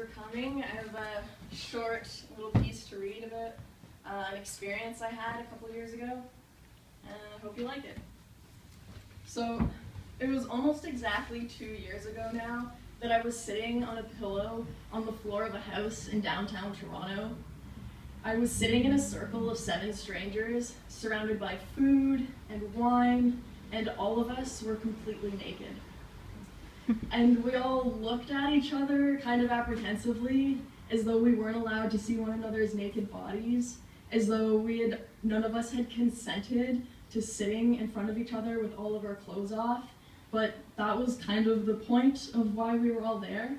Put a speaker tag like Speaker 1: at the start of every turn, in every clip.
Speaker 1: for coming. I have a short little piece to read about an experience I had a couple years ago, and I hope you like it. So, it was almost exactly 2 years ago now that I was sitting on a pillow on the floor of a house in downtown Toronto. I was sitting in a circle of 7 strangers, surrounded by food and wine, and all of us were completely naked. And we all looked at each other kind of apprehensively, as though we weren't allowed to see one another's naked bodies, as though none of us had consented to sitting in front of each other with all of our clothes off, but that was kind of the point of why we were all there.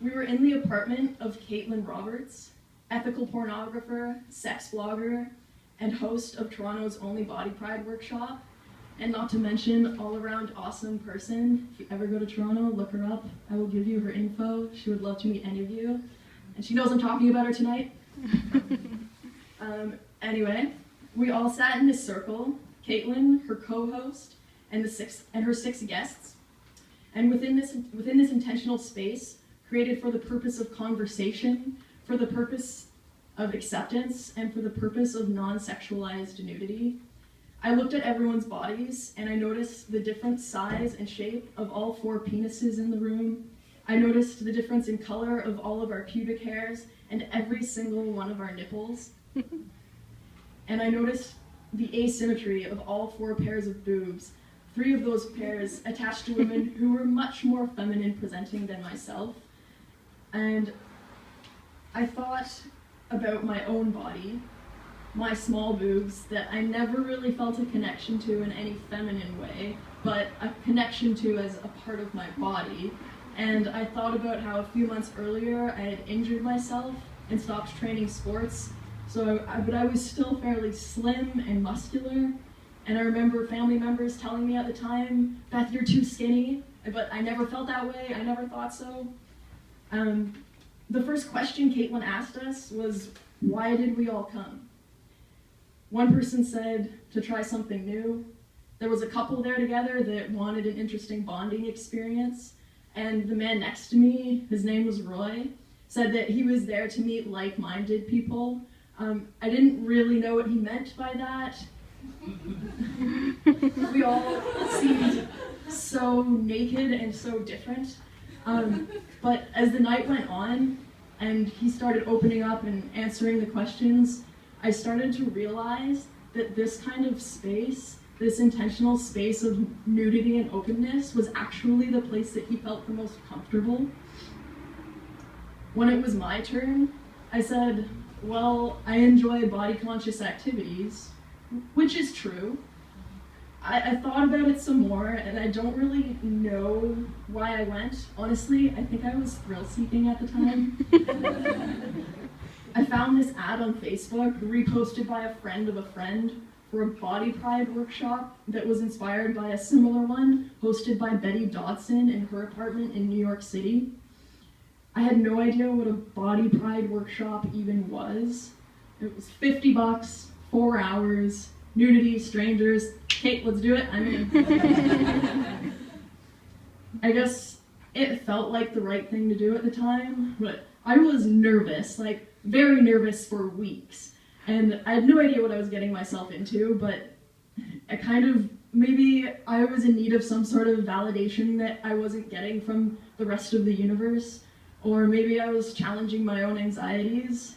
Speaker 1: We were in the apartment of Caitlin Roberts, ethical pornographer, sex blogger, and host of Toronto's only Body Pride workshop, and not to mention all-around awesome person. If you ever go to Toronto, look her up. I will give you her info. She would love to meet any of you. And she knows I'm talking about her tonight. Anyway, we all sat in this circle, Caitlin, her co-host, and her 6 guests. And within this intentional space, created for the purpose of conversation, for the purpose of acceptance, and for the purpose of non-sexualized nudity, I looked at everyone's bodies, and I noticed the different size and shape of all 4 penises in the room. I noticed the difference in color of all of our pubic hairs and every single one of our nipples. And I noticed the asymmetry of all 4 pairs of boobs, 3 of those pairs attached to women who were much more feminine presenting than myself. And I thought about my own body, my small boobs that I never really felt a connection to in any feminine way, but a connection to as a part of my body. And I thought about how a few months earlier I had injured myself and stopped training sports, but I was still fairly slim and muscular. And I remember family members telling me at the time, "Beth, you're too skinny," but I never felt that way, I never thought so. The first question Caitlin asked us was, why did we all come? One person said to try something new. There was a couple there together that wanted an interesting bonding experience, and the man next to me, his name was Roy, said that he was there to meet like-minded people. I didn't really know what he meant by that. We all seemed so naked and so different. But as the night went on, and he started opening up and answering the questions, I started to realize that this kind of space, this intentional space of nudity and openness, was actually the place that he felt the most comfortable. When it was my turn, I said, well, I enjoy body-conscious activities, which is true. I thought about it some more, and I don't really know why I went. Honestly, I think I was thrill-seeking at the time. I found this ad on Facebook, reposted by a friend of a friend, for a Body Pride workshop that was inspired by a similar one hosted by Betty Dodson in her apartment in New York City. I had no idea what a Body Pride workshop even was. It was $50, 4 hours, nudity, strangers. Kate, let's do it. I'm in. I guess it felt like the right thing to do at the time, but I was nervous, like very nervous for weeks. And I had no idea what I was getting myself into, but maybe I was in need of some sort of validation that I wasn't getting from the rest of the universe, or maybe I was challenging my own anxieties.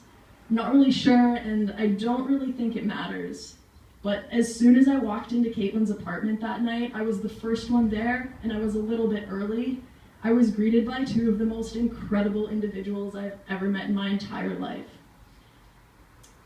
Speaker 1: Not really sure, and I don't really think it matters. But as soon as I walked into Caitlin's apartment that night, I was the first one there, and I was a little bit early. I was greeted by 2 of the most incredible individuals I've ever met in my entire life.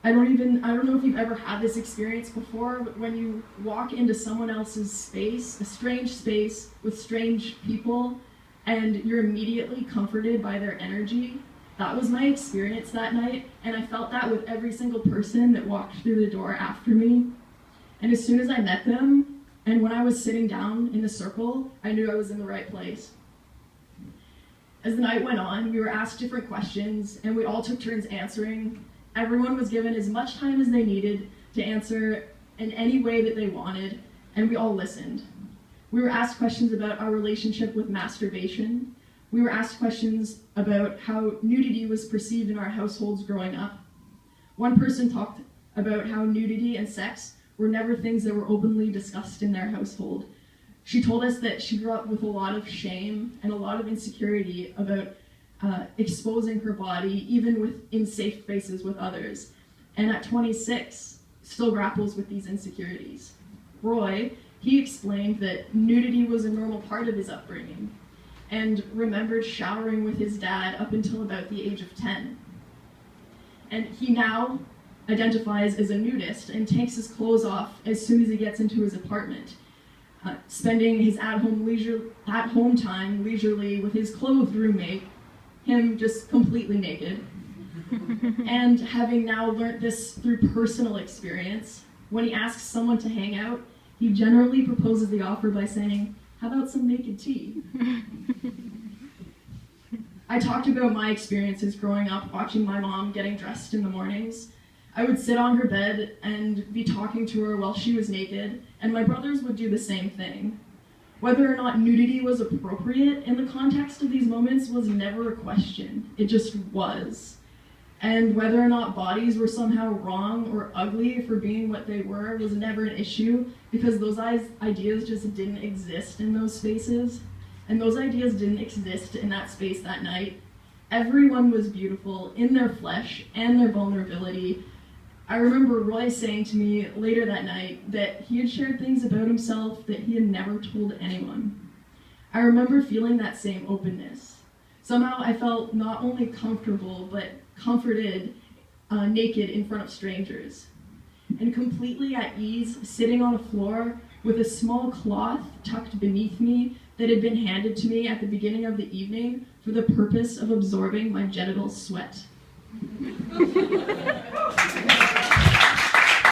Speaker 1: I don't know if you've ever had this experience before, but when you walk into someone else's space, a strange space with strange people, and you're immediately comforted by their energy. That was my experience that night, and I felt that with every single person that walked through the door after me. And as soon as I met them, and when I was sitting down in the circle, I knew I was in the right place. As the night went on, we were asked different questions, and we all took turns answering. Everyone was given as much time as they needed to answer in any way that they wanted, and we all listened. We were asked questions about our relationship with masturbation, we were asked questions about how nudity was perceived in our households growing up. One person talked about how nudity and sex were never things that were openly discussed in their household. She told us that she grew up with a lot of shame and a lot of insecurity about exposing her body, even in safe spaces with others. And at 26, still grapples with these insecurities. Roy, he explained that nudity was a normal part of his upbringing and remembered showering with his dad up until about the age of 10. And he now identifies as a nudist and takes his clothes off as soon as he gets into his apartment, spending his at-home time leisurely with his clothed roommate, him just completely naked. And having now learnt this through personal experience, when he asks someone to hang out, he generally proposes the offer by saying, "How about some naked tea?" I talked about my experiences growing up watching my mom getting dressed in the mornings. I would sit on her bed and be talking to her while she was naked, and my brothers would do the same thing. Whether or not nudity was appropriate in the context of these moments was never a question. It just was. And whether or not bodies were somehow wrong or ugly for being what they were was never an issue, because those ideas just didn't exist in those spaces. And those ideas didn't exist in that space that night. Everyone was beautiful in their flesh and their vulnerability. I remember Roy saying to me later that night that he had shared things about himself that he had never told anyone. I remember feeling that same openness. Somehow I felt not only comfortable, but comforted, naked in front of strangers. And completely at ease, sitting on a floor with a small cloth tucked beneath me that had been handed to me at the beginning of the evening for the purpose of absorbing my genital sweat.